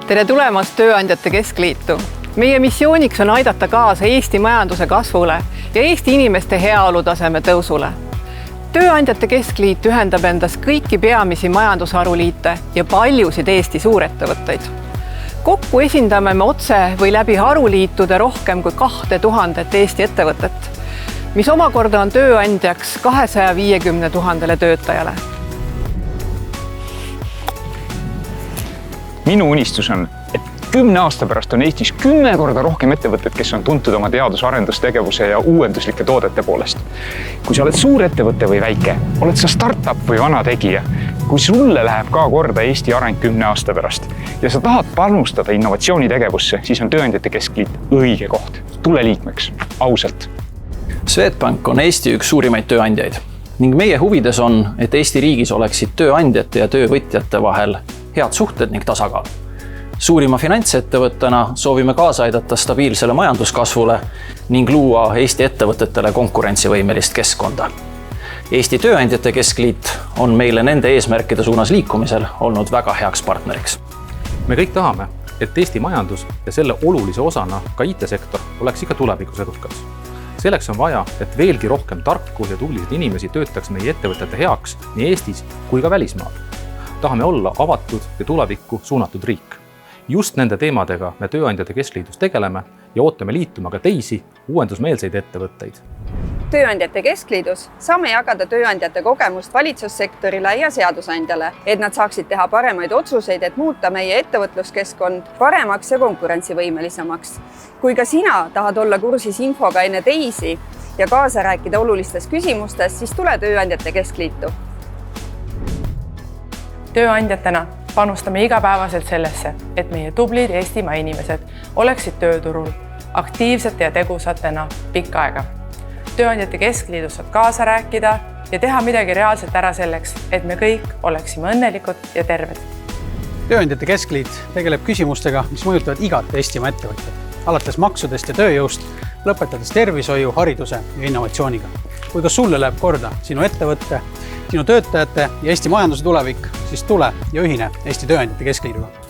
Tere tulemast Tööandjate Keskliitu. Meie missiooniks on aidata kaasa Eesti majanduse kasvule ja Eesti inimeste heaolutaseme tõusule. Tööandjate Keskliit ühendab endas kõiki peamisi majandusharuliite ja paljusid Eesti suurettevõtteid. Kokku esindame me otse või läbi haruliitude rohkem kui 2000 Eesti ettevõtet, mis omakorda on tööandjaks 250 000 töötajale. Minu unistus on, et 10 aasta pärast on Eestis 10 korda rohkem ettevõtted, kes on tuntud oma teadus-arendustegevuse ja uuenduslike toodete poolest. Kui sa oled suur ettevõte või väike, oled sa startup või vana tegija, kui sulle läheb ka korda Eesti areng 10 aasta pärast ja sa tahad panustada innovatsioonitegevusse, siis on Tööandjate Keskliit õige koht. Tule liikmeks, ausalt. Swedbank on Eesti üks suurimaid tööandjaid ning meie huvides on, et Eesti riigis oleksid tööandjate ja töövõtjate vahel head suhted ning tasakaal. Suurima finantsettevõttena soovime kaasa aidata stabiilsele majanduskasvule ning luua Eesti ettevõtetele konkurentsivõimelist keskkonda. Eesti Tööandjate Keskliit on meile nende eesmärkide suunas liikumisel olnud väga heaks partneriks. Me kõik tahame, et Eesti majandus ja selle olulise osana ka IT-sektor oleks ikka tulevikus edukas. Selleks on vaja, et veelgi rohkem tarku ja tublisid inimesi töötaks meie ettevõtete heaks nii Eestis kui ka välismaal. Tahame olla avatud ja tulevikku suunatud riik. Just nende teemadega me Tööandjate Keskliidus tegeleme ja ootame liituma ka teisi uuendusmeelseid ettevõtteid. Tööandjate Keskliidus saame jagada tööandjate kogemust valitsussektorile ja seadusandjale, et nad saaksid teha paremaid otsuseid, et muuta meie ettevõtluskeskkond paremaks ja konkurentsivõimelisemaks. Kui ka sina tahad olla kursis infoga enne teisi ja kaasa rääkida olulistes küsimustes, siis tule Tööandjate Keskliitu. Tööandjatena panustame igapäevaselt sellesse, et meie tublid Eestimaa inimesed oleksid tööturul aktiivsete ja tegusatena pikka aega. Tööandjate Keskliidus saad kaasa rääkida ja teha midagi reaalselt ära selleks, et me kõik oleksime õnnelikud ja terved. Tööandjate Keskliit tegeleb küsimustega, mis mõjutavad igat Eestimaa ettevõtjat, alates maksudest ja tööjõust, lõpetades tervishoiu, hariduse ja innovatsiooniga. Kui ka sulle läheb korda sinu ettevõtte, sinu töötajate ja Eesti majanduse tulevik, siis tule ja ühine Eesti Tööandjate Keskliiduga.